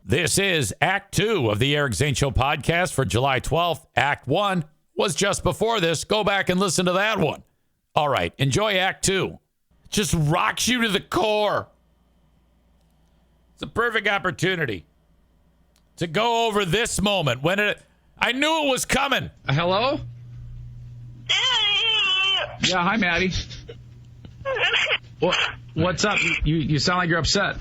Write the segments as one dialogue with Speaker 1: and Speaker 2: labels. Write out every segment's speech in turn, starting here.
Speaker 1: This is Act 2 of the Eric Zane Show podcast for July 12th. Act 1 was just before this. Go back and listen to that one. All right, enjoy Act 2. Just rocks you to the core. It's a perfect opportunity to go over this moment when I knew it was coming.
Speaker 2: Hello? Yeah, hi, Maddie. What's up? You sound like you're upset.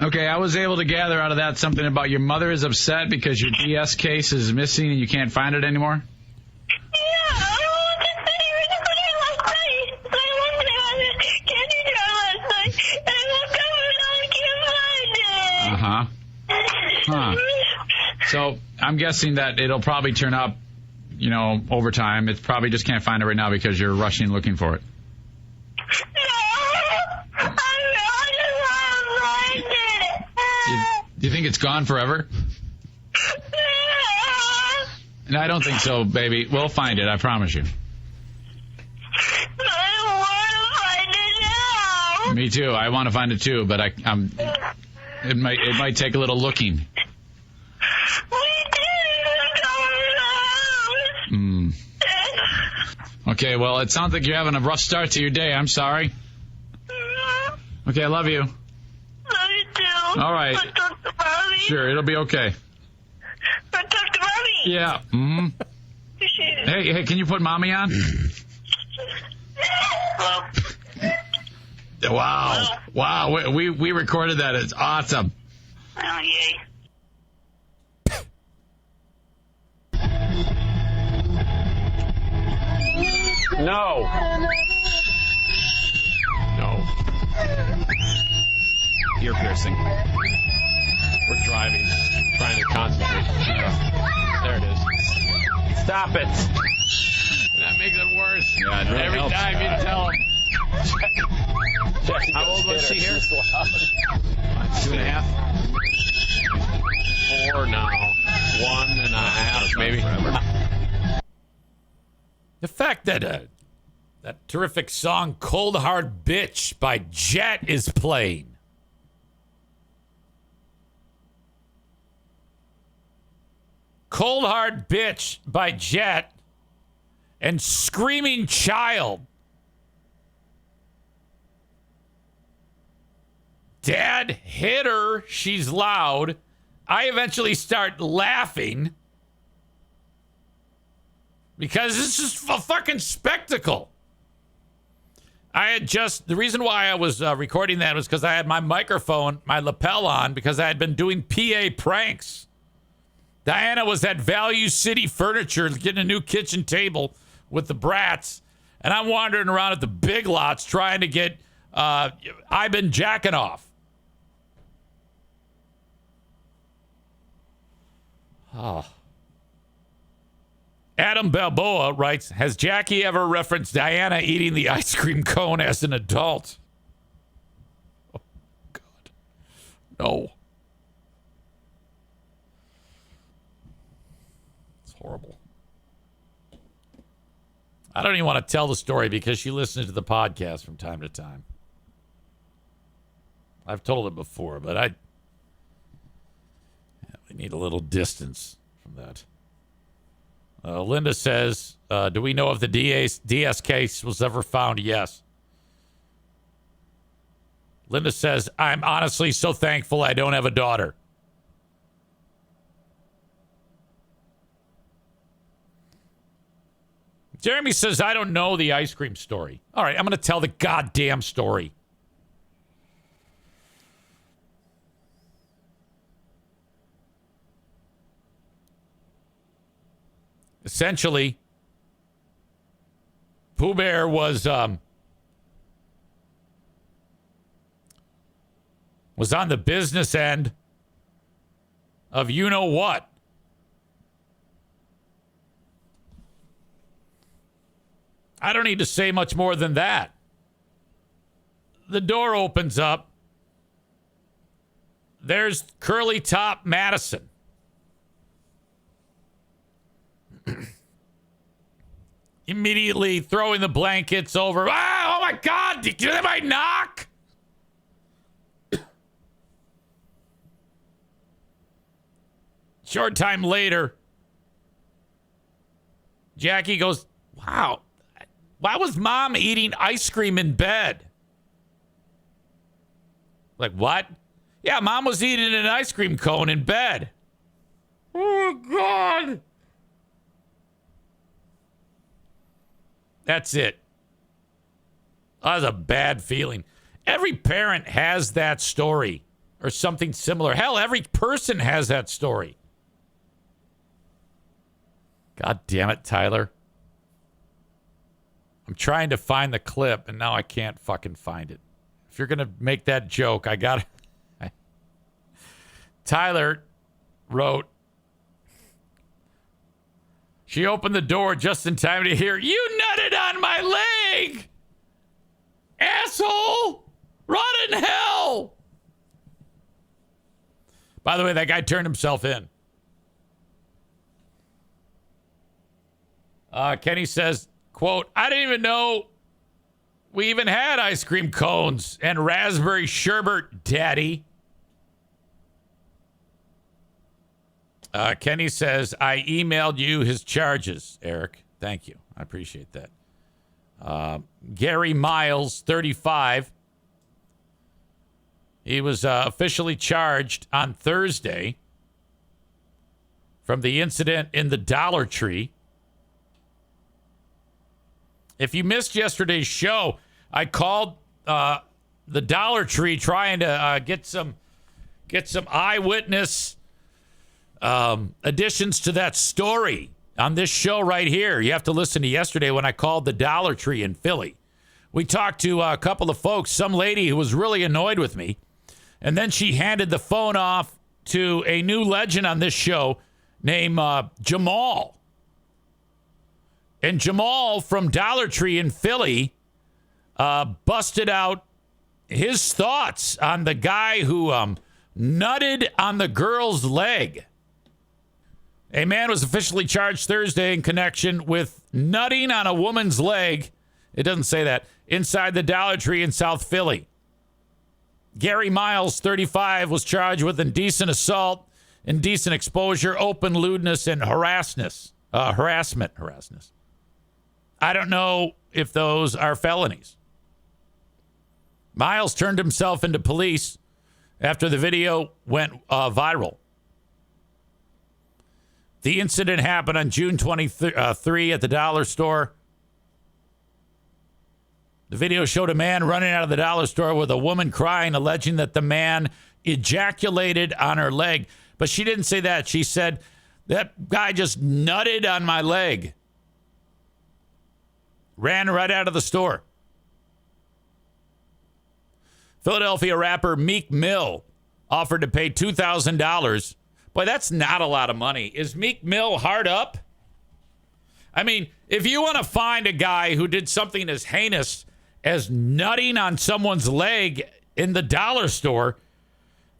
Speaker 2: Okay, I was able to gather out of that something about your mother is upset because your DS case is missing and you can't find it anymore? Huh. So I'm guessing that it'll probably turn up, over time. It probably just can't find it right now because you're rushing looking for it. Do you think it's gone forever? And I don't think so, baby. We'll find it, I promise you. I want to find it now. Me too. I want to find it too, but it might take a little looking. Okay, well, it sounds like you're having a rough start to your day. I'm sorry. Okay, I love you.
Speaker 3: Love you too.
Speaker 2: All right.
Speaker 3: Let's talk to Mommy.
Speaker 2: Sure, it'll be okay.
Speaker 3: Let's talk to Mommy.
Speaker 2: Yeah. Mm-hmm. Hey, can you put Mommy on?
Speaker 3: Hello.
Speaker 2: Wow. Wow, we recorded that. It's awesome.
Speaker 3: Oh, yay.
Speaker 4: No. Ear piercing. We're driving. Trying to concentrate. There it is. Stop it. That makes it worse.
Speaker 2: Yeah, it really
Speaker 4: Every
Speaker 2: helps.
Speaker 4: time you tell him. How old was she here?
Speaker 2: 2.5.
Speaker 4: 4 now. 1.5 maybe.
Speaker 1: The fact that that terrific song Cold Hard Bitch by Jet is playing. Cold Hard Bitch by Jet and Screaming Child. Dad hit her. She's loud. I eventually start laughing because it's just a fucking spectacle. The reason why I was recording that was because I had my microphone, my lapel on, because I had been doing PA pranks. Diana was at Value City Furniture getting a new kitchen table with the brats, and I'm wandering around at the Big Lots trying to get I've been jacking off. Oh. Adam Balboa writes, has Jackie ever referenced Diana eating the ice cream cone as an adult? Oh, God. No. It's horrible. I don't even want to tell the story because she listens to the podcast from time to time. I've told it before, but we need a little distance from that. Linda says, do we know if the DS case was ever found? Yes. Linda says, I'm honestly so thankful I don't have a daughter. Jeremy says, I don't know the ice cream story. All right, I'm going to tell the goddamn story. Essentially, Pooh Bear was on the business end of you-know-what. I don't need to say much more than that. The door opens up. There's Curly Top Madison. Immediately throwing the blankets over. Ah, oh my God, did anybody knock? Short time later, Jackie goes, wow, why was mom eating ice cream in bed? Like, what? Yeah, mom was eating an ice cream cone in bed. Oh, my God. That's it. That was a bad feeling. Every parent has that story or something similar. Hell, every person has that story. God damn it, Tyler. I'm trying to find the clip, and now I can't fucking find it. If you're going to make that joke, I got to... Tyler wrote, she opened the door just in time to hear, "You nutted on my leg! Asshole! Rot in hell!" By the way, that guy turned himself in. Kenny says, quote, "I didn't even know we even had ice cream cones and raspberry sherbet, Daddy." Kenny says, "I emailed you his charges, Eric." Thank you. I appreciate that. Gary Miles, 35. He was officially charged on Thursday from the incident in the Dollar Tree. If you missed yesterday's show, I called the Dollar Tree trying to get some eyewitness additions to that story on this show right here. You have to listen to yesterday when I called the Dollar Tree in Philly. We talked to a couple of folks, some lady who was really annoyed with me, and then she handed the phone off to a new legend on this show named Jamal. And Jamal from Dollar Tree in Philly busted out his thoughts on the guy who nutted on the girl's leg. A man was officially charged Thursday in connection with nutting on a woman's leg. It doesn't say that. Inside the Dollar Tree in South Philly. Gary Miles, 35, was charged with indecent assault, indecent exposure, open lewdness, and harassment. I don't know if those are felonies. Miles turned himself into police after the video went viral. The incident happened on June 23 at the dollar store. The video showed a man running out of the dollar store with a woman crying, alleging that the man ejaculated on her leg. But she didn't say that. She said, "That guy just nutted on my leg." Ran right out of the store. Philadelphia rapper Meek Mill offered to pay $2,000. Boy, that's not a lot of money. Is Meek Mill hard up? I mean, if you want to find a guy who did something as heinous as nutting on someone's leg in the dollar store,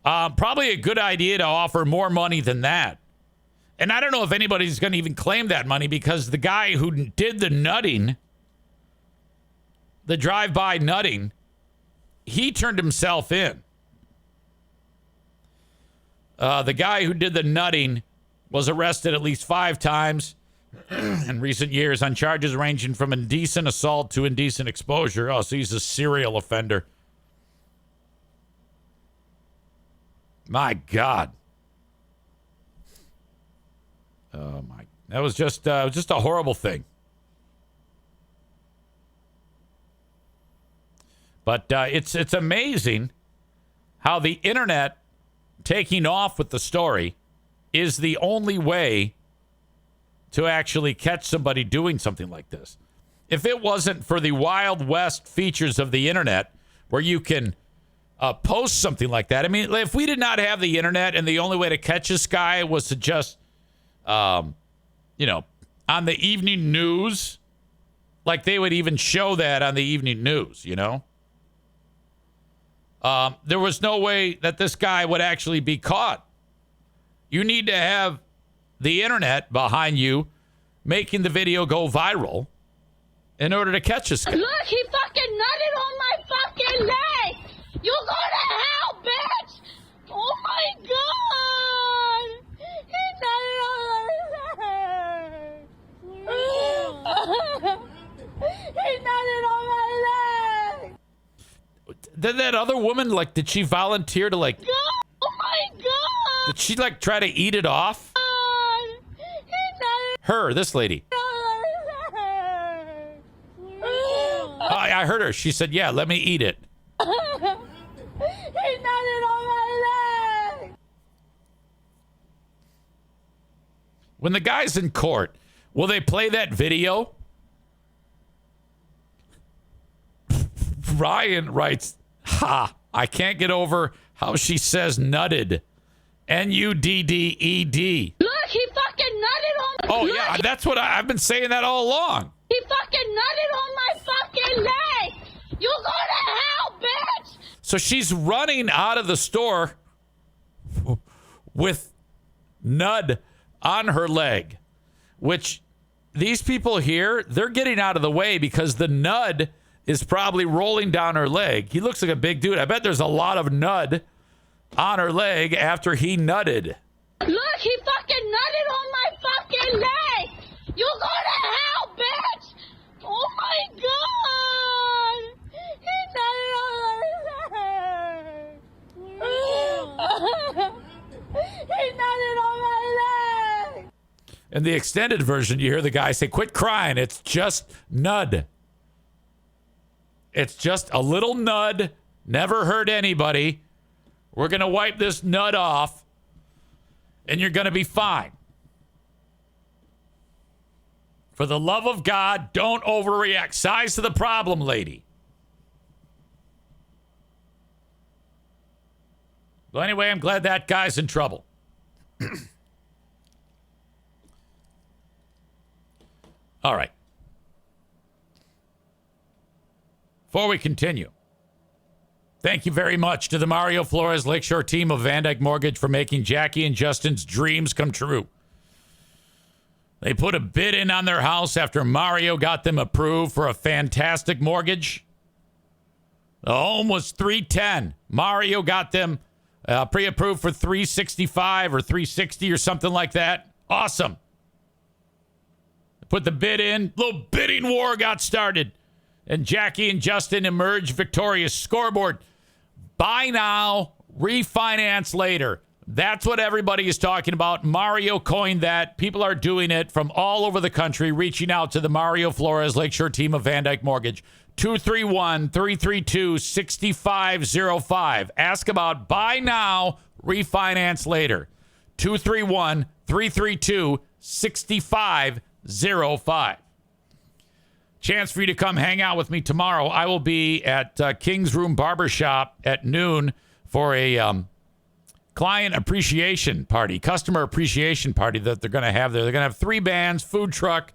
Speaker 1: probably a good idea to offer more money than that. And I don't know if anybody's going to even claim that money because the guy who did the nutting, the drive-by nutting, he turned himself in. The guy who did the nutting was arrested at least 5 times in recent years on charges ranging from indecent assault to indecent exposure. Oh, so he's a serial offender. My God. Oh, my. That was just a horrible thing. But it's amazing how the internet taking off with the story is the only way to actually catch somebody doing something like this. If it wasn't for the Wild West features of the internet where you can post something like that. I mean, if we did not have the internet and the only way to catch this guy was to just, on the evening news, like they would even show that on the evening news, there was no way that this guy would actually be caught. You need to have the internet behind you making the video go viral in order to catch this guy.
Speaker 5: Look, he fucking nutted on my fucking leg. You go to hell, bitch. Oh my god. He nutted on my leg. He nutted on my leg.
Speaker 1: Did that other woman, like, did she volunteer to, like,
Speaker 5: Oh my god.
Speaker 1: did she, like, try to eat it off?
Speaker 5: He nutted
Speaker 1: Her, this lady.
Speaker 5: on my leg.
Speaker 1: I heard her. She said, yeah, let me eat it.
Speaker 5: He nutted on my leg.
Speaker 1: When the guy's in court, will they play that video? Ryan writes, ha, I can't get over how she says nutted. Nudded.
Speaker 5: Look, he fucking nutted on my
Speaker 1: Oh,
Speaker 5: Look,
Speaker 1: yeah, that's what I've been saying that all along.
Speaker 5: He fucking nutted on my fucking leg. You go to hell, bitch.
Speaker 1: So she's running out of the store with nud on her leg, which these people here, they're getting out of the way because the nud is probably rolling down her leg. He looks like a big dude. I bet there's a lot of nud on her leg after he nutted.
Speaker 5: Look, he fucking nutted on my fucking leg. You go to hell, bitch. Oh my god. He nutted on my leg. He nutted on my leg.
Speaker 1: In the extended version, you hear the guy say, quit crying. It's just nud. It's just a little nud. Never hurt anybody. We're going to wipe this nud off, and you're going to be fine. For the love of God, don't overreact. Size to the problem, lady. Well, anyway, I'm glad that guy's in trouble. All right. Before we continue, thank you very much to the Mario Flores Lakeshore team of Van Dyke Mortgage for making Jackie and Justin's dreams come true. They put a bid in on their house after Mario got them approved for a fantastic mortgage. The home was $310. Mario got them pre-approved for $365 or $360 or something like that. Awesome. Put the bid in. Little bidding war got started. And Jackie and Justin emerged victorious. Scoreboard. Buy now, refinance later. That's what everybody is talking about. Mario coined that. People are doing it from all over the country, reaching out to the Mario Flores Lakeshore team of Van Dyke Mortgage. 231-332-6505. Ask about buy now, refinance later. 231-332-6505. Chance for you to come hang out with me tomorrow. I will be at King's Room Barbershop at noon for a client appreciation party, customer appreciation party that they're going to have there. They're going to have 3 bands, food truck,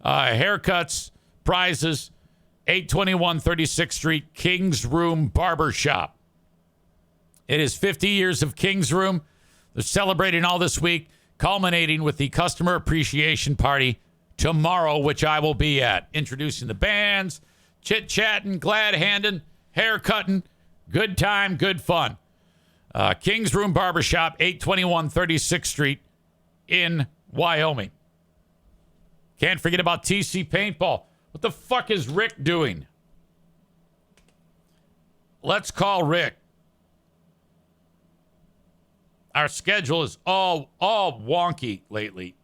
Speaker 1: haircuts, prizes. 821 36th Street, King's Room Barbershop. It is 50 years of King's Room. They're celebrating all this week, culminating with the customer appreciation party tomorrow, which I will be at. Introducing the bands, chit-chatting, glad-handing, hair-cutting. Good time, good fun. King's Room Barbershop, 821 36th Street in Wyoming. Can't forget about TC Paintball. What the fuck is Rick doing? Let's call Rick. Our schedule is all wonky lately.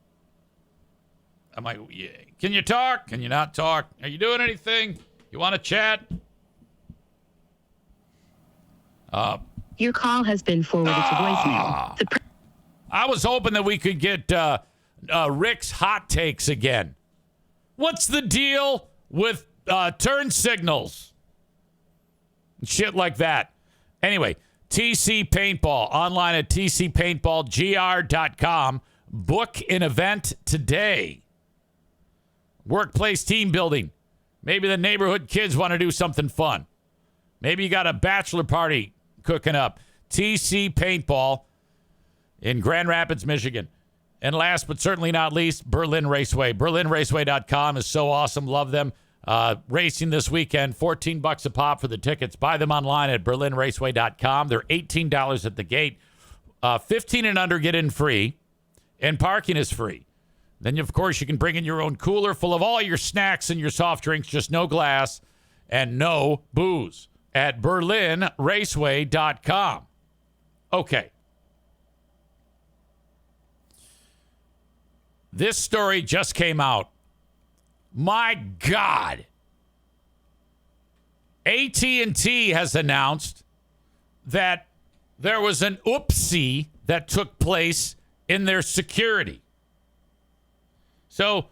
Speaker 1: I'm like, yeah. Can you talk? Can you not talk? Are you doing anything? You want to chat?
Speaker 6: Your call has been forwarded to voicemail.
Speaker 1: I was hoping that we could get Rick's hot takes again. What's the deal with turn signals? Shit like that. Anyway, TC Paintball. Online at tcpaintballgr.com. Book an event today. Workplace team building. Maybe the neighborhood kids want to do something fun. Maybe you got a bachelor party cooking up. TC Paintball in Grand Rapids, Michigan. And last but certainly not least, Berlin Raceway. BerlinRaceway.com is so awesome. Love them. Racing this weekend, $14 a pop for the tickets. Buy them online at BerlinRaceway.com. They're $18 at the gate. 15 and under get in free, and parking is free. Then, of course, you can bring in your own cooler full of all your snacks and your soft drinks, just no glass and no booze at BerlinRaceway.com. Okay. This story just came out. My God. AT&T has announced that there was an oopsie that took place in their security. So,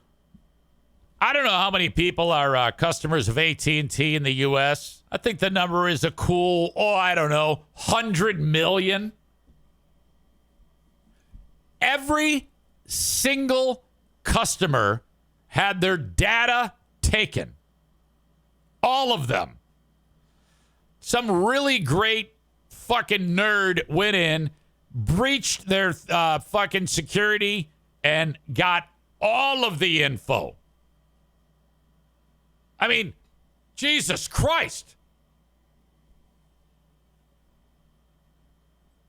Speaker 1: I don't know how many people are customers of AT&T in the U.S. I think the number is a cool, 100 million. Every single customer had their data taken. All of them. Some really great fucking nerd went in, breached their fucking security, and got all of the info. I mean, Jesus Christ.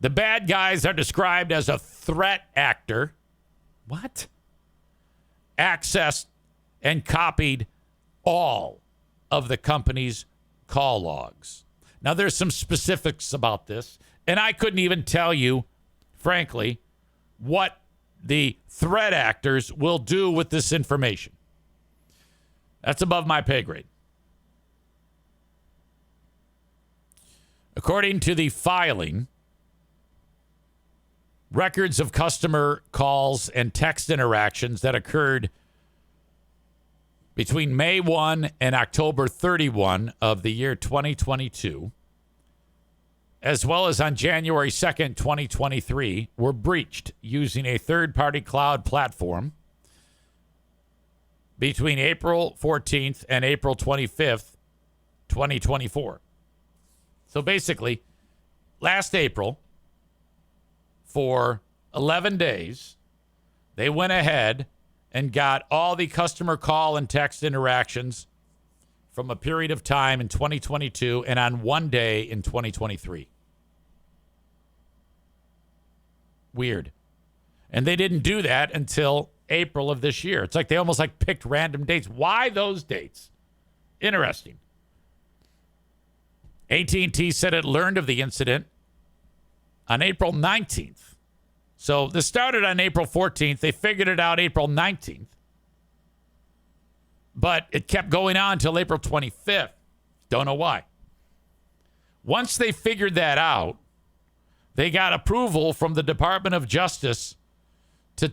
Speaker 1: The bad guys are described as a threat actor. What? Accessed and copied all of the company's call logs. Now, there's some specifics about this, and I couldn't even tell you, frankly, what the threat actors will do with this information. That's above my pay grade. According to the filing, records of customer calls and text interactions that occurred between May 1 and October 31 of the year 2022, as well as on January 2nd, 2023, were breached using a third-party cloud platform between April 14th and April 25th, 2024. So basically, last April, for 11 days, they went ahead and got all the customer call and text interactions from a period of time in 2022 and on one day in 2023. Weird. And they didn't do that until April of this year. It's like they almost picked random dates. Why those dates? Interesting. AT&T said it learned of the incident on April 19th. So this started on April 14th. They figured it out April 19th. But it kept going on until April 25th. Don't know why. Once they figured that out, they got approval from the Department of Justice to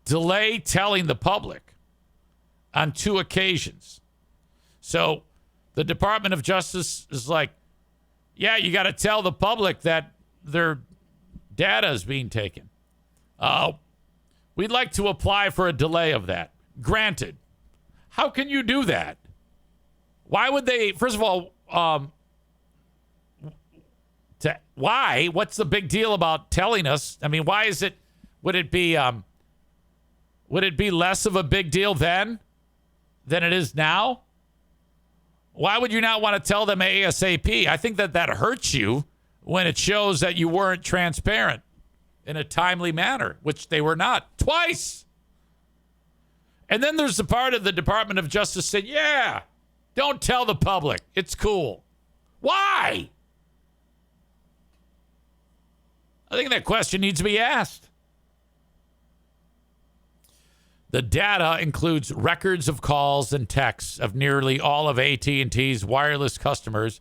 Speaker 1: delay telling the public on 2 occasions. So the Department of Justice is like, yeah, you got to tell the public that their data is being taken. We'd like to apply for a delay of that. Granted. How can you do that? Why would they, first of all, why? What's the big deal about telling us? I mean, why is it, would it be less of a big deal then than it is now? Why would you not want to tell them ASAP? I think that hurts you when it shows that you weren't transparent in a timely manner, which they were not twice. And then there's the part of the Department of Justice said, yeah, don't tell the public. It's cool. Why? I think that question needs to be asked. The data includes records of calls and texts of nearly all of AT&T's wireless customers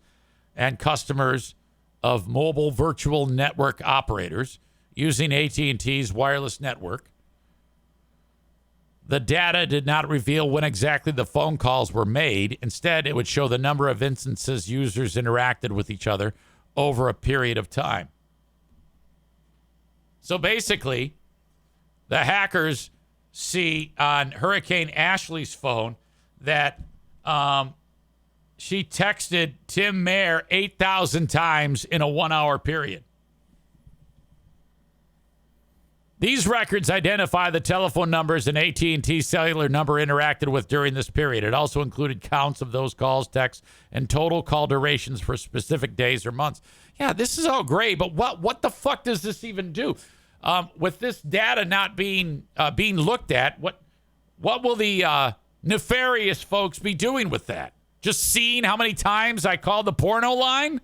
Speaker 1: and customers of mobile virtual network operators using AT&T's wireless network. The data did not reveal when exactly the phone calls were made. Instead, it would show the number of instances users interacted with each other over a period of time. So basically, the hackers see on Hurricane Ashley's phone that she texted Tim Mayer 8,000 times in a 1-hour period. These records identify the telephone numbers an AT&T cellular number interacted with during this period. It also included counts of those calls, texts, and total call durations for specific days or months. Yeah, this is all great, but what the fuck does this even do? With this data not being looked at, what will the nefarious folks be doing with that? Just seeing how many times I called the porno line?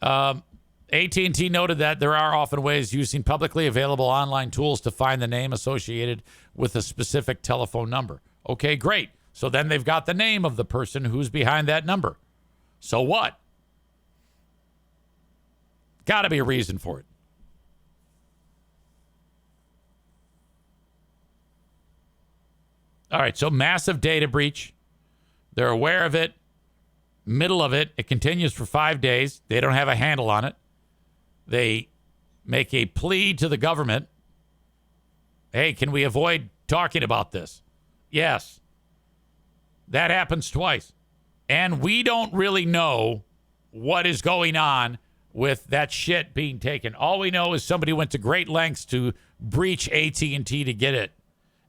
Speaker 1: AT&T noted that there are often ways using publicly available online tools to find the name associated with a specific telephone number. Okay, great. So then they've got the name of the person who's behind that number. So what? Got to be a reason for it. All right, so massive data breach. They're aware of it. Middle of it. It continues for 5 days. They don't have a handle on it. They make a plea to the government. Hey, can we avoid talking about this? Yes. That happens twice. And we don't really know what is going on with that shit being taken. All we know is somebody went to great lengths to breach AT&T to get it.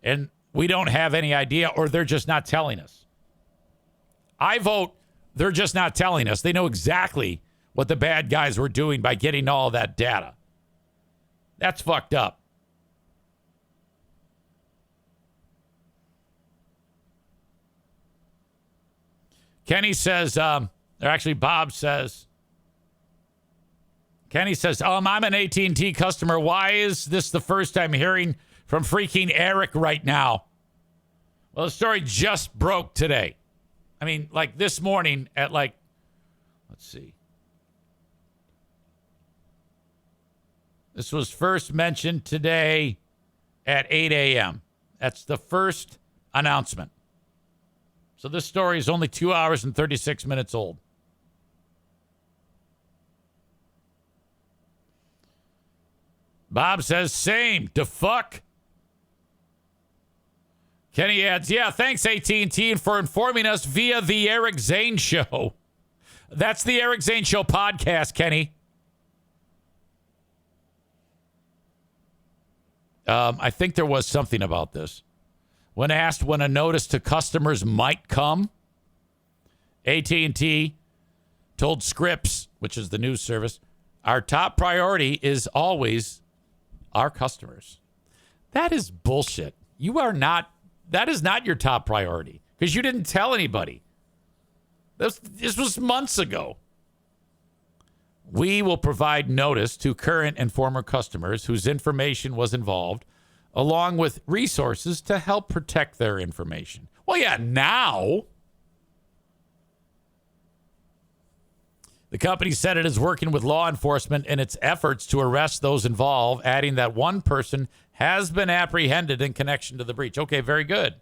Speaker 1: And we don't have any idea, or they're just not telling us. I vote they're just not telling us. They know exactly what the bad guys were doing by getting all that data. That's fucked up. Kenny says, or actually Bob says, Kenny says, I'm an AT&T customer. Why is this the first I'm hearing from freaking Eric right now? Well, the story just broke today. I mean, like this morning at let's see. This was first mentioned today at 8 a.m. That's the first announcement. So this story is only 2 hours and 36 minutes old. Bob says, same. To fuck. Kenny adds, yeah, thanks AT&T for informing us via the Eric Zane Show. That's the Eric Zane Show podcast, Kenny. I think there was something about this. When asked when a notice to customers might come, AT&T told Scripps, which is the news service, our top priority is always our customers. That is bullshit. That is not your top priority because you didn't tell anybody. This was months ago. We will provide notice to current and former customers whose information was involved, along with resources to help protect their information. Well, yeah, now. The company said it is working with law enforcement in its efforts to arrest those involved, adding that one person has been apprehended in connection to the breach. Okay, very good.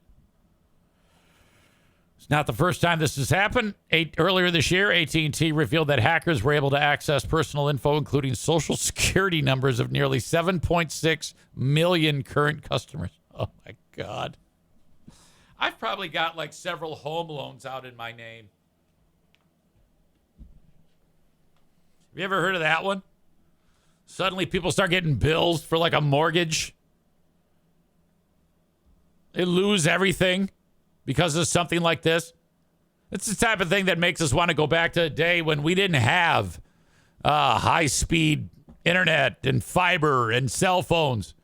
Speaker 1: It's not the first time this has happened. Earlier this year, AT&T revealed that hackers were able to access personal info, including social security numbers of nearly 7.6 million current customers. Oh, my God. I've probably got like several home loans out in my name. Have you ever heard of that one? Suddenly people start getting bills for like a mortgage. They lose everything because of something like this. It's the type of thing that makes us want to go back to a day when we didn't have high-speed internet and fiber and cell phones.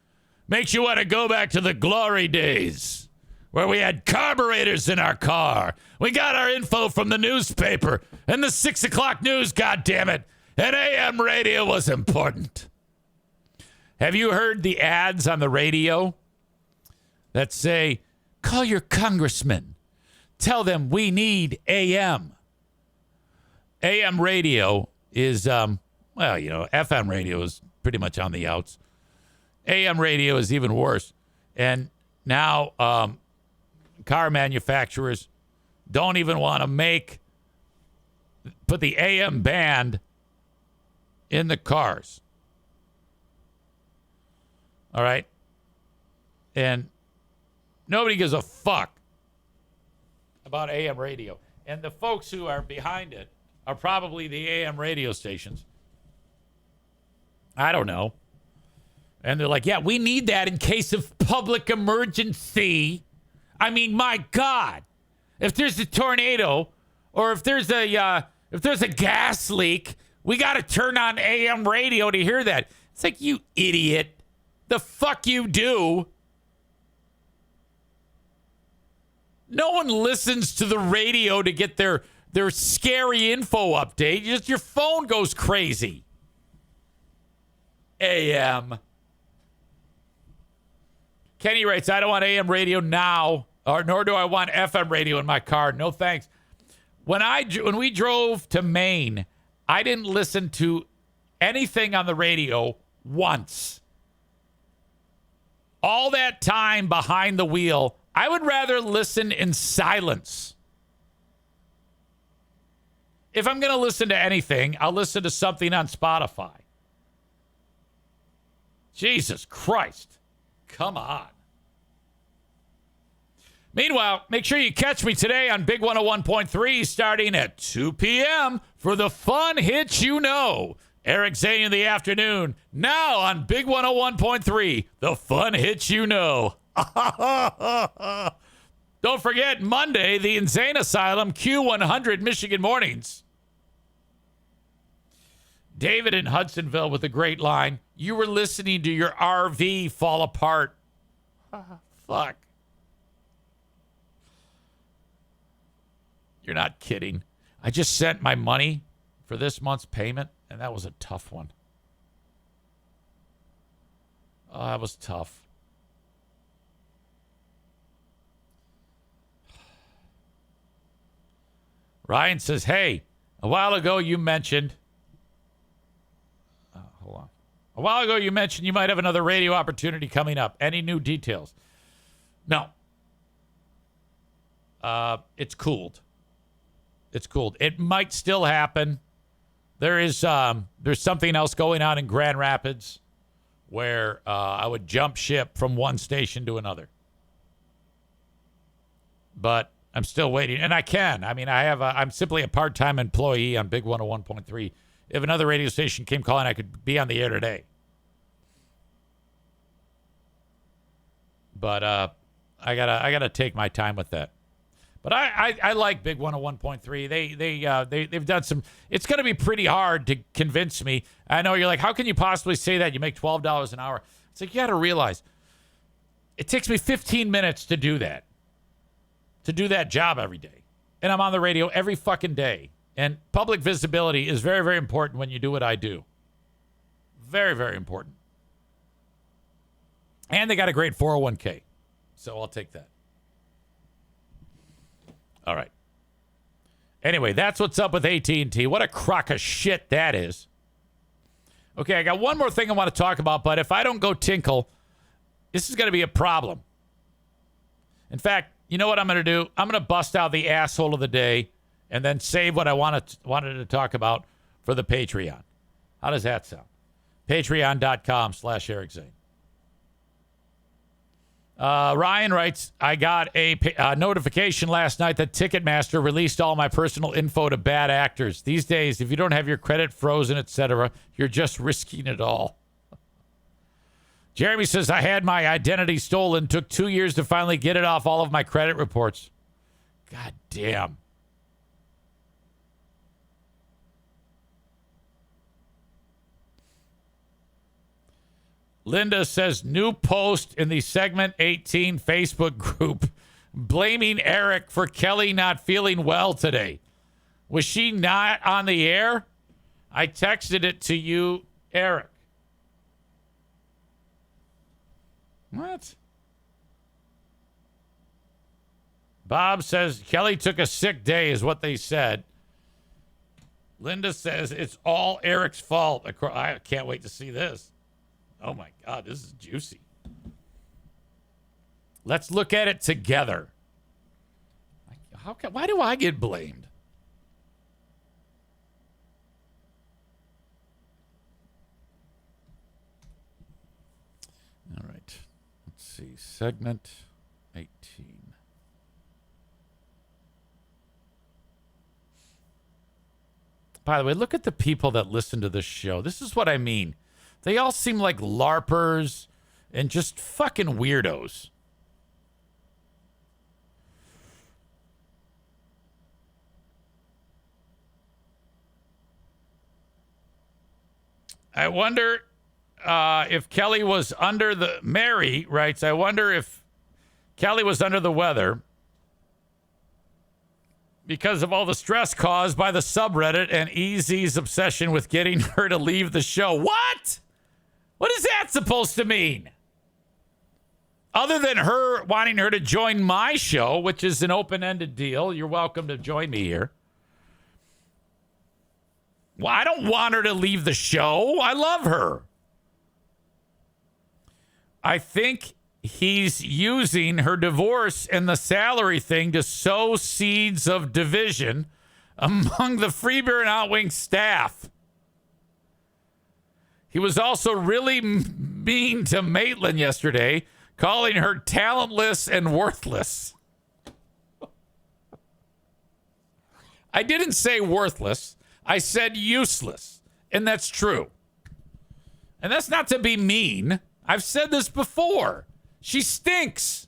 Speaker 1: Makes you want to go back to the glory days where we had carburetors in our car. We got our info from the newspaper and the 6 o'clock news, goddammit. And AM radio was important. Have you heard the ads on the radio that say, call your congressman. Tell them we need AM. AM radio is, FM radio is pretty much on the outs. AM radio is even worse. And now car manufacturers don't even want to put the AM band in the cars. All right? And nobody gives a fuck about AM radio. And the folks who are behind it are probably the AM radio stations. I don't know. And they're like, yeah, we need that in case of public emergency. I mean, my God, if there's a tornado or if there's a gas leak, we got to turn on AM radio to hear that. It's like, you idiot. The fuck you do. No one listens to the radio to get their scary info update. Just your phone goes crazy. AM. Kenny writes, I don't want AM radio now, nor do I want FM radio in my car. No thanks. When we drove to Maine, I didn't listen to anything on the radio once. All that time behind the wheel, I would rather listen in silence. If I'm going to listen to anything, I'll listen to something on Spotify. Jesus Christ. Come on. Meanwhile, make sure you catch me today on Big 101.3 starting at 2 p.m. for the fun hits you know. Eric Zane in the afternoon. Now on Big 101.3, the fun hits you know. Don't forget, Monday, the Insane Asylum Q100 Michigan Mornings. David in Hudsonville with a great line. You were listening to your RV fall apart. Fuck. You're not kidding. I just sent my money for this month's payment, and that was a tough one. Oh, that was tough. Ryan says, hey, a while ago you mentioned... hold on. A while ago you mentioned you might have another radio opportunity coming up. Any new details? No. It's cooled. It's cooled. It might still happen. There's something else going on in Grand Rapids where I would jump ship from one station to another. But I'm still waiting, and I can. I mean, I'm simply a part-time employee on Big 101.3. If another radio station came calling, I could be on the air today. But I gotta take my time with that. But I like Big 101.3. They've done some. It's going to be pretty hard to convince me. I know you're like, how can you possibly say that? You make $12 an hour. It's like, you got to realize it takes me 15 minutes to do that. To do that job every day. And I'm on the radio every fucking day. And public visibility is very, very important when you do what I do. Very, very important. And they got a great 401k. So I'll take that. All right. Anyway, that's what's up with AT&T. What a crock of shit that is. Okay, I got one more thing I want to talk about, but if I don't go tinkle, this is going to be a problem. In fact, you know what I'm going to do? I'm going to bust out the asshole of the day and then save what I wanted to talk about for the Patreon. How does that sound? Patreon.com/Eric Zane. Ryan writes, I got a notification last night that Ticketmaster released all my personal info to bad actors. These days, if you don't have your credit frozen, etc., you're just risking it all. Jeremy says, I had my identity stolen. Took 2 years to finally get it off all of my credit reports. God damn. Linda says, new post in the Segment 18 Facebook group blaming Eric for Kelly not feeling well today. Was she not on the air? I texted it to you, Eric. What? Bob says, Kelly took a sick day is what they said. Linda says, it's all Eric's fault. I can't wait to see this. Oh, my God, this is juicy. Let's look at it together. Why do I get blamed? All right. Let's see. Segment 18. By the way, look at the people that listen to this show. This is what I mean. They all seem like LARPers and just fucking weirdos. I wonder if Kelly was under the... Mary writes, I wonder if Kelly was under the weather because of all the stress caused by the subreddit and EZ's obsession with getting her to leave the show. What? What is that supposed to mean? Other than her wanting her to join my show, which is an open-ended deal. You're welcome to join me here. Well, I don't want her to leave the show. I love her. I think he's using her divorce and the salary thing to sow seeds of division among the Free Beer and Hot Wings staff. He was also really mean to Maitland yesterday, calling her talentless and worthless. I didn't say worthless. I said useless. And that's true. And that's not to be mean. I've said this before. She stinks.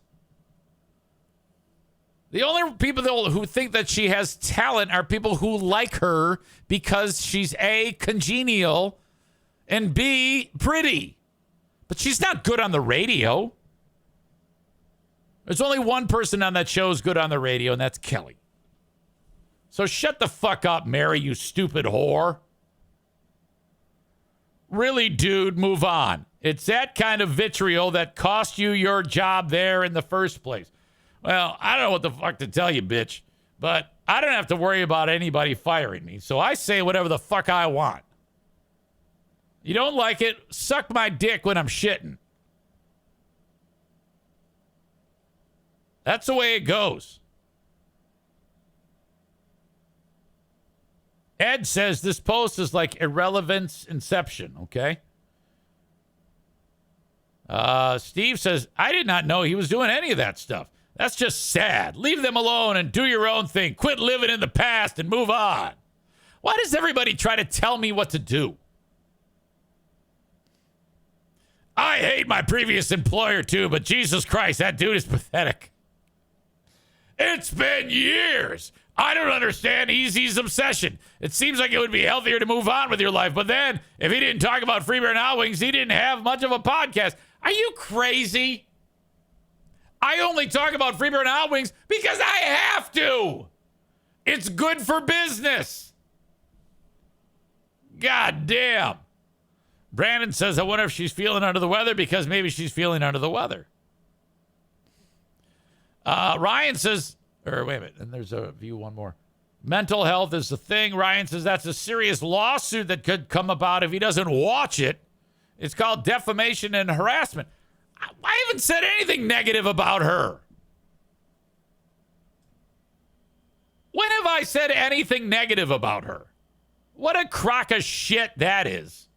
Speaker 1: The only people who think that she has talent are people who like her because she's A, congenial, and B, pretty. But she's not good on the radio. There's only one person on that show who's good on the radio, and that's Kelly. So shut the fuck up, Mary, you stupid whore. Really, dude, move on. It's that kind of vitriol that cost you your job there in the first place. Well, I don't know what the fuck to tell you, bitch, but I don't have to worry about anybody firing me, so I say whatever the fuck I want. You don't like it, suck my dick when I'm shitting. That's the way it goes. Ed says this post is like irrelevance inception, okay? Steve says, I did not know he was doing any of that stuff. That's just sad. Leave them alone and do your own thing. Quit living in the past and move on. Why does everybody try to tell me what to do? I hate my previous employer too, but Jesus Christ, that dude is pathetic. It's been years. I don't understand EZ's obsession. It seems like it would be healthier to move on with your life. But then, if he didn't talk about Free Beer and Hot Wings, he didn't have much of a podcast. Are you crazy? I only talk about Free Beer and Hot Wings because I have to. It's good for business. God damn. Brandon says, I wonder if she's feeling under the weather because maybe she's feeling under the weather. Ryan says, or wait a minute, and there's a view, one more. Mental health is the thing. Ryan says that's a serious lawsuit that could come about if he doesn't watch it. It's called defamation and harassment. I haven't said anything negative about her. When have I said anything negative about her? What a crock of shit that is.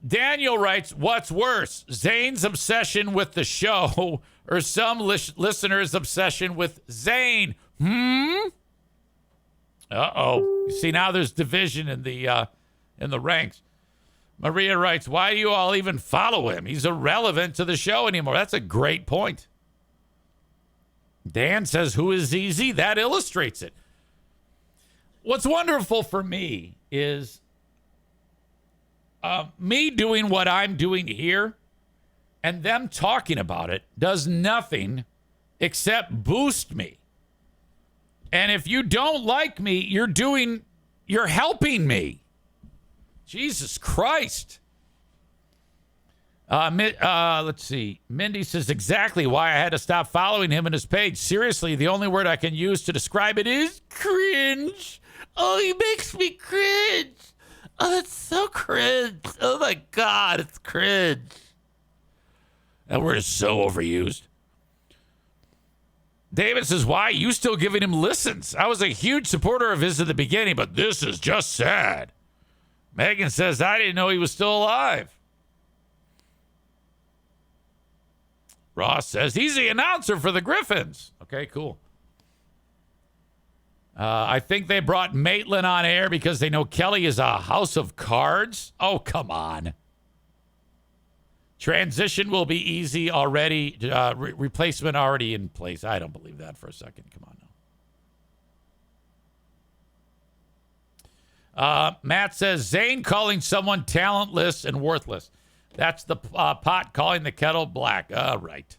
Speaker 1: Daniel writes, what's worse, Zane's obsession with the show or some listener's obsession with Zane? Uh-oh. You see, now there's division in the ranks. Maria writes, why do you all even follow him? He's irrelevant to the show anymore. That's a great point. Dan says, who is ZZ? That illustrates it. What's wonderful for me is me doing what I'm doing here and them talking about it does nothing except boost me. And if you don't like me, you're helping me. Jesus Christ. Let's see. Mindy says exactly why I had to stop following him and his page. Seriously, the only word I can use to describe it is cringe. Oh, he makes me cringe. Oh, it's so cringe. Oh, my God, it's cringe. That word is so overused. David says, why? You still giving him listens? I was a huge supporter of his at the beginning, but this is just sad. Megan says, I didn't know he was still alive. Ross says, he's the announcer for the Griffins. Okay, cool. I think they brought Maitland on air because they know Kelly is a house of cards. Oh, come on. Transition will be easy already. Replacement already in place. I don't believe that for a second. Come on now. Matt says, Zane calling someone talentless and worthless. That's the pot calling the kettle black. All right.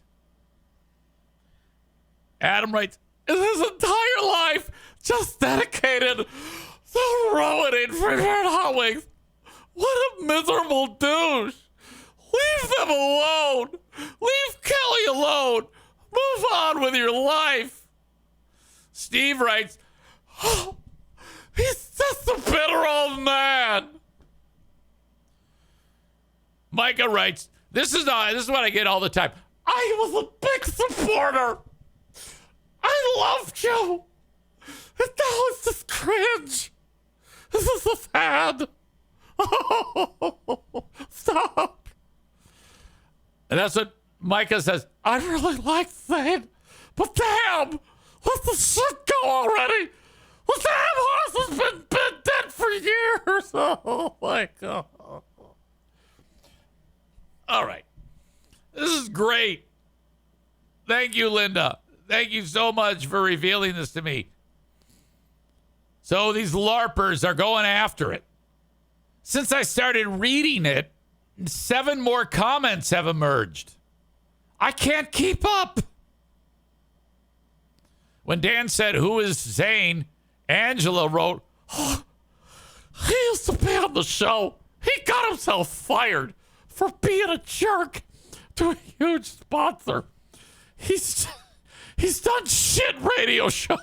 Speaker 1: Adam writes, is his entire life just dedicated to ruining Freeman Hot Wings? What a miserable douche. Leave them alone. Leave Kelly alone. Move on with your life. Steve writes, oh, he's just a bitter old man. Micah writes, this is what I get all the time. I was a big supporter. I loved you. And now it's just cringe. This is a fad. Stop. And that's what Micah says. I really like Zane, but damn, let the shit go already. The damn horse has been dead for years. Oh my God. All right. This is great. Thank you, Linda. Thank you so much for revealing this to me. So these LARPers are going after it. Since I started reading it, 7 more comments have emerged. I can't keep up. When Dan said, who is Zane? Angela wrote, oh, he used to be on the show. He got himself fired for being a jerk to a huge sponsor. He's done shit radio shows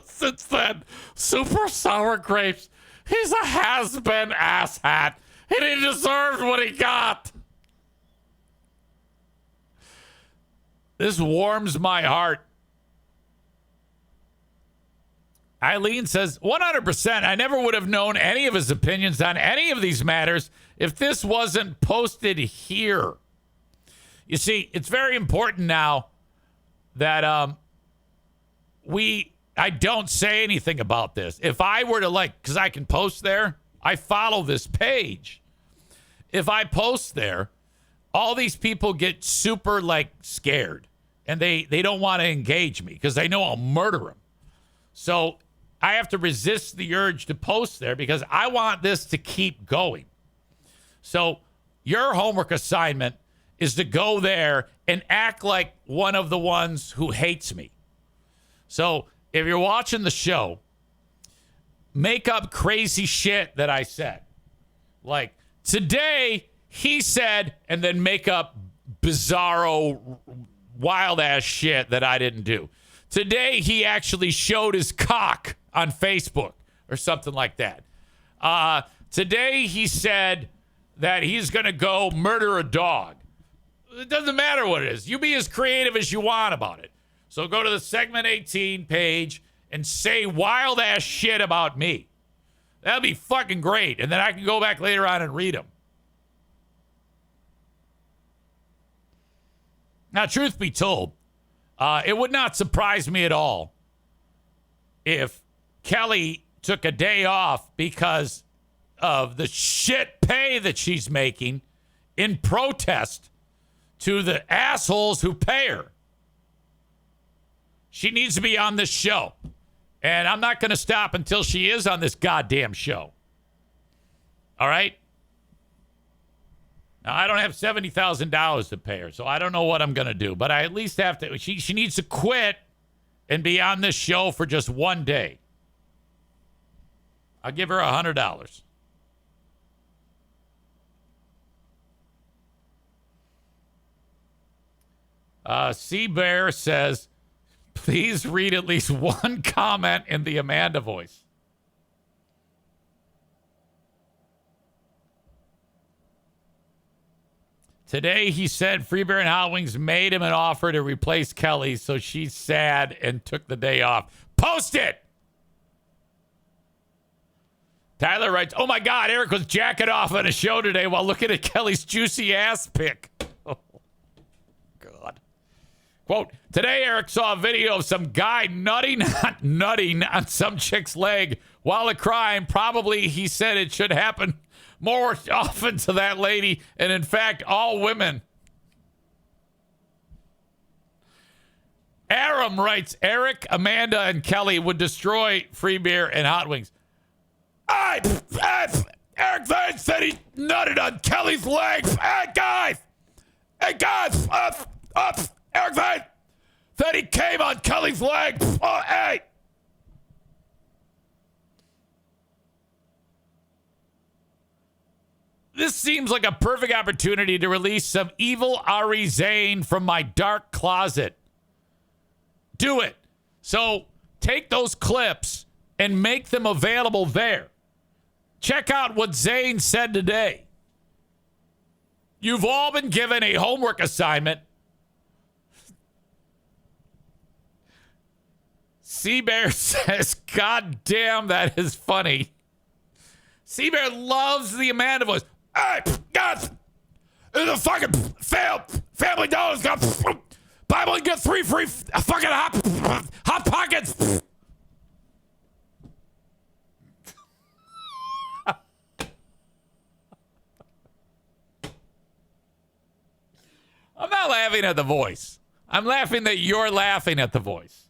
Speaker 1: since then. Super Sour Grapes. He's a has-been asshat. And he deserved what he got. This warms my heart. Eileen says, 100%, I never would have known any of his opinions on any of these matters if this wasn't posted here. You see, it's very important now that I don't say anything about this. If I were to because I can post there, I follow this page. If I post there, all these people get super scared and they don't want to engage me because they know I'll murder them. So I have to resist the urge to post there because I want this to keep going. So your homework assignment is to go there and act like one of the ones who hates me. So if you're watching the show, make up crazy shit that I said. Like, today he said, and then make up bizarro, wild-ass shit that I didn't do. Today he actually showed his cock on Facebook or something like that. Today he said that he's going to go murder a dog. It doesn't matter what it is. You be as creative as you want about it. So go to the Segment 18 page and say wild-ass shit about me. That'll be fucking great. And then I can go back later on and read them. Now, truth be told, it would not surprise me at all if Kelly took a day off because of the shit pay that she's making in protest to the assholes who pay her. She needs to be on this show. And I'm not going to stop until she is on this goddamn show. All right? Now, I don't have $70,000 to pay her, so I don't know what I'm going to do. But I at least have to. She needs to quit and be on this show for just one day. I'll give her $100. Sea Bear says, please read at least one comment in the Amanda voice. Today, he said Freebear and Hot Wings made him an offer to replace Kelly, so she's sad and took the day off. Post it! Tyler writes, oh my God, Eric was jacking off on a show today while looking at Kelly's juicy ass pic. Oh, God. Quote, today Eric saw a video of some guy nutting on some chick's leg while a crime. Probably he said it should happen more often to that lady, and in fact, all women. Aram writes, Eric, Amanda, and Kelly would destroy free beer and hot wings. Eric Vance said he nutted on Kelly's leg. Hey, guys, Eric Vance said he came on Kelly's leg. Oh, hey. This seems like a perfect opportunity to release some evil Ari Zane from my dark closet. Do it. So take those clips and make them available there. Check out what Zane said today. You've all been given a homework assignment. Seabear says, God damn, that is funny. Seabear loves the Amanda voice. Hey, guys, the fucking Family Dollar's got buy one, get 3 free fucking hot pockets. I'm not laughing at the voice. I'm laughing that you're laughing at the voice.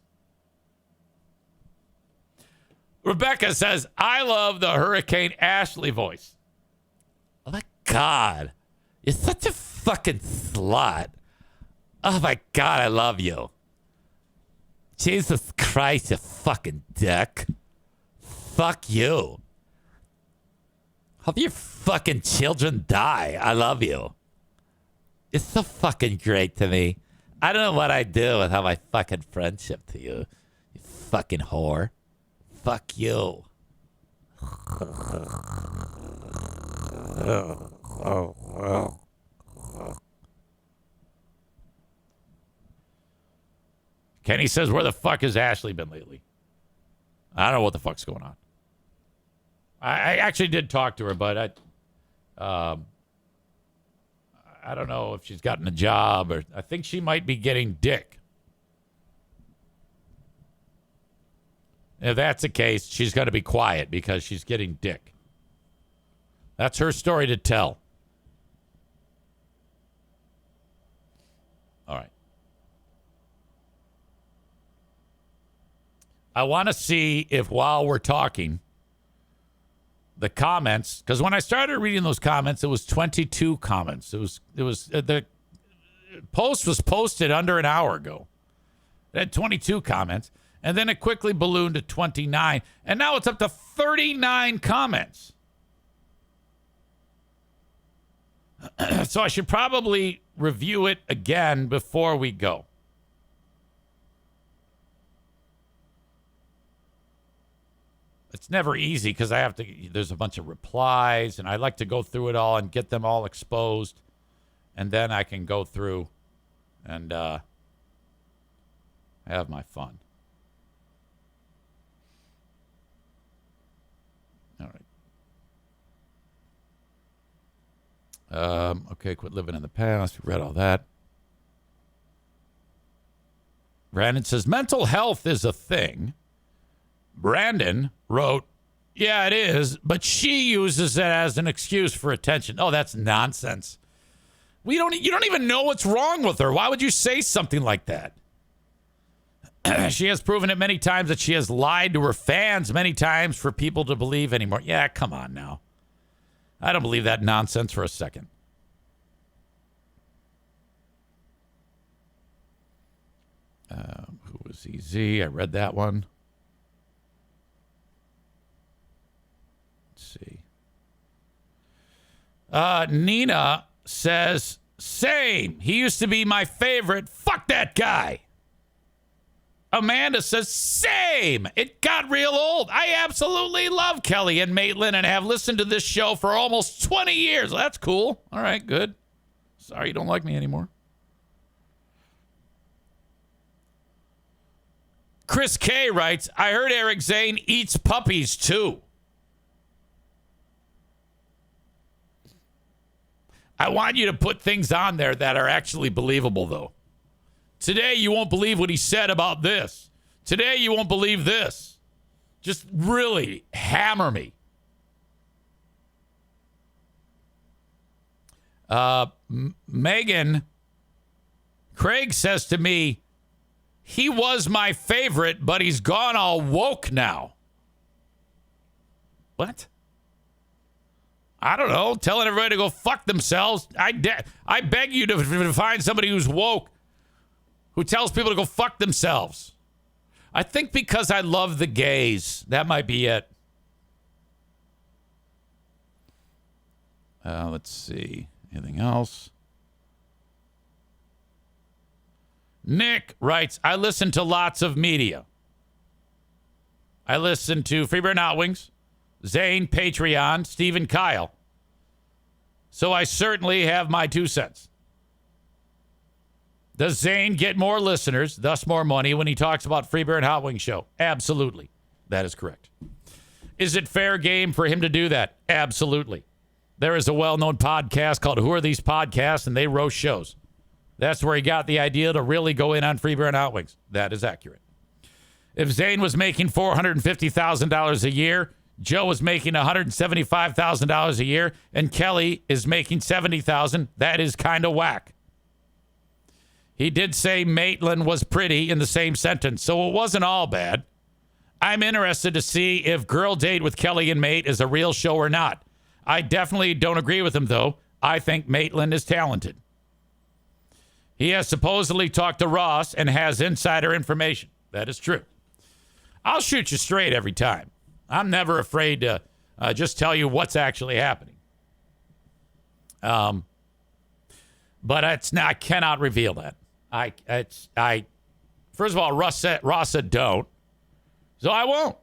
Speaker 1: Rebecca says, I love the Hurricane Ashley voice. Oh my God. You're such a fucking slut. Oh my God, I love you. Jesus Christ, you fucking dick. Fuck you. Hope your fucking children die. I love you. It's so fucking great to me. I don't know what I'd do without my fucking friendship to you. You fucking whore. Fuck you. Kenny says, where the fuck has Ashley been lately? I don't know what the fuck's going on. I actually did talk to her, but I don't know if she's gotten a job, or I think she might be getting dick. If that's the case, she's going to be quiet because she's getting dick. That's her story to tell. All right. I want to see if while we're talking, the comments, because when I started reading those comments, it was 22 comments. It was the post was posted under an hour ago. It had 22 comments, and then it quickly ballooned to 29, and now it's up to 39 comments. So I should probably review it again before we go. It's never easy because there's a bunch of replies, and I like to go through it all and get them all exposed. And then I can go through and have my fun. All right. Okay, quit living in the past. We read all that. Brandon says, mental health is a thing. Brandon wrote, yeah, it is, but she uses it as an excuse for attention. Oh, that's nonsense. You don't even know what's wrong with her. Why would you say something like that? She has proven it many times that she has lied to her fans many times for people to believe anymore. Yeah, come on now. I don't believe that nonsense for a second. Who was EZ? I read that one. See. Nina says, same. He used to be my favorite. Fuck that guy. Amanda says, same. It got real old. I absolutely love Kelly and Maitland and have listened to this show for almost 20 years. Well, that's cool. All right, good. Sorry you don't like me anymore. Chris K writes, I heard Eric Zane eats puppies too. I want you to put things on there that are actually believable, though. Today, you won't believe what he said about this. Today, you won't believe this. Just really hammer me. Megan, Craig says to me, he was my favorite, but he's gone all woke now. What? I don't know. Telling everybody to go fuck themselves. I beg you to find somebody who's woke, who tells people to go fuck themselves. I think because I love the gays. That might be it. Let's see. Anything else? Nick writes, I listen to lots of media. I listen to Freeburn Hot Wings, Zane, Patreon, Steve, and Kyle. So I certainly have my 2 cents. Does Zane get more listeners, thus more money, when he talks about Freeburn Hot Wings show? Absolutely. That is correct. Is it fair game for him to do that? Absolutely. There is a well-known podcast called Who Are These Podcasts, and they roast shows. That's where he got the idea to really go in on Freeburn Hot Wings. That is accurate. If Zane was making $450,000 a year, Joe was making $175,000 a year, and Kelly is making $70,000, that is kind of whack. He did say Maitland was pretty in the same sentence, so it wasn't all bad. I'm interested to see if Girl Date with Kelly and Mate is a real show or not. I definitely don't agree with him, though. I think Maitland is talented. He has supposedly talked to Ross and has insider information. That is true. I'll shoot you straight every time. I'm never afraid to just tell you what's actually happening. But it's not. I cannot reveal that. First of all, Ross said don't, so I won't.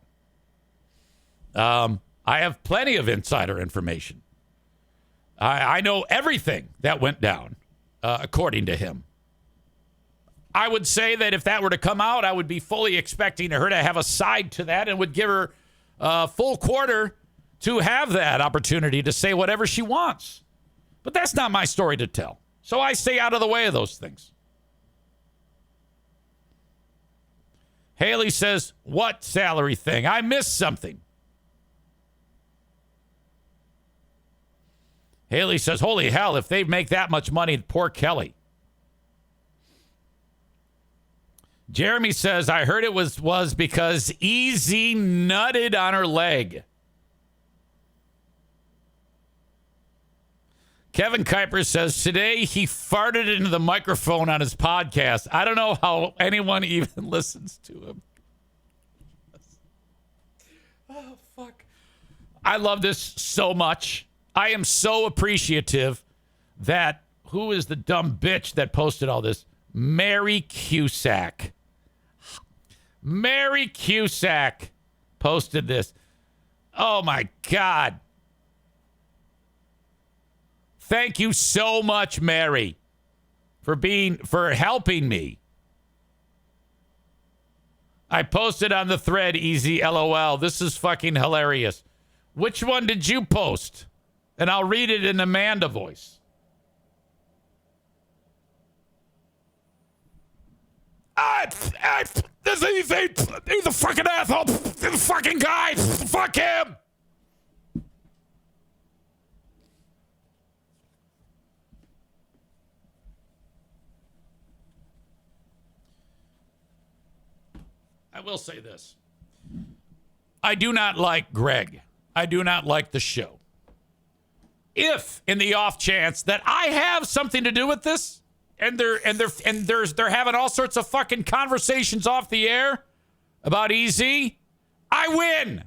Speaker 1: I have plenty of insider information. I know everything that went down, according to him. I would say that if that were to come out, I would be fully expecting her to have a side to that and would give her a full quarter to have that opportunity to say whatever she wants. But that's not my story to tell. So I stay out of the way of those things. Haley says, what salary thing? I missed something. Haley says, holy hell, if they make that much money, poor Kelly. Jeremy says, I heard it was because EZ nutted on her leg. Kevin Kuiper says, today he farted into the microphone on his podcast. I don't know how anyone even listens to him. Oh, fuck. I love this so much. I am so appreciative that, who is the dumb bitch that posted all this? Mary Cusack. Mary Cusack posted this. Oh, my God. Thank you so much, Mary, for helping me. I posted on the thread, easy LOL. This is fucking hilarious. Which one did you post? And I'll read it in Amanda voice. He's a fucking asshole. He's a fucking guy. Fuck him. I will say this. I do not like Greg. I do not like the show. If, in the off chance that I have something to do with this, and they're having all sorts of fucking conversations off the air about EZ, I win.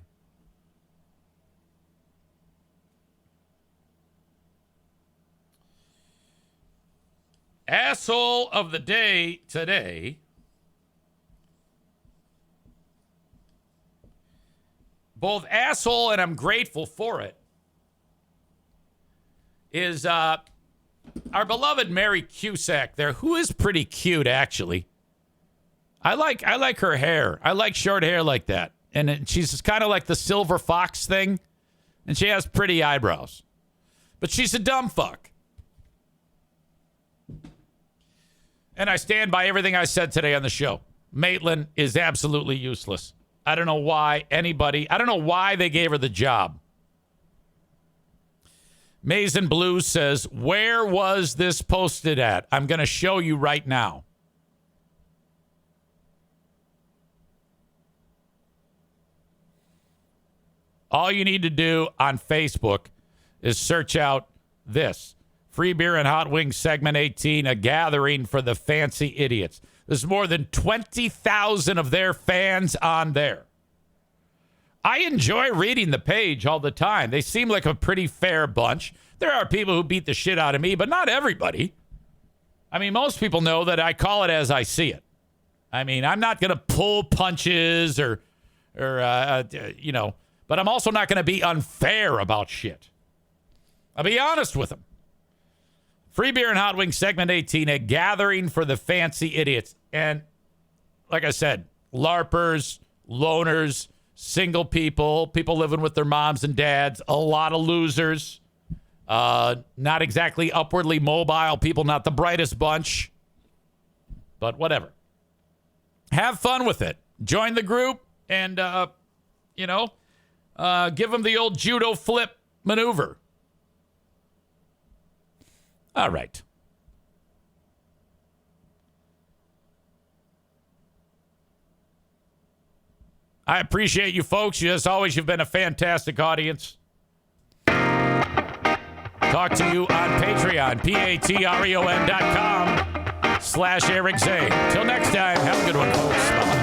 Speaker 1: Asshole of the day today. Both asshole and I'm grateful for it. Is our beloved Mary Cusack there, who is pretty cute, actually. I like her hair. I like short hair like that. And she's kind of like the silver fox thing. And she has pretty eyebrows. But she's a dumb fuck. And I stand by everything I said today on the show. Maitland is absolutely useless. I don't know why they gave her the job. Mason Blue says, where was this posted at? I'm going to show you right now. All you need to do on Facebook is search out this. Free Beer and Hot Wings segment 18, a gathering for the fancy idiots. There's more than 20,000 of their fans on there. I enjoy reading the page all the time. They seem like a pretty fair bunch. There are people who beat the shit out of me, but not everybody. I mean, most people know that I call it as I see it. I mean, I'm not going to pull punches or but I'm also not going to be unfair about shit. I'll be honest with them. Free Beer and Hot Wings segment 18, a gathering for the fancy idiots. And like I said, LARPers, loners, single people living with their moms and dads, a lot of losers, not exactly upwardly mobile people, not the brightest bunch, but whatever. Have fun with it. Join the group and, give them the old judo flip maneuver. All right. I appreciate you folks. As always, you've been a fantastic audience. Talk to you on Patreon, patreon.com/Eric Zane. Till next time, have a good one, folks. Bye.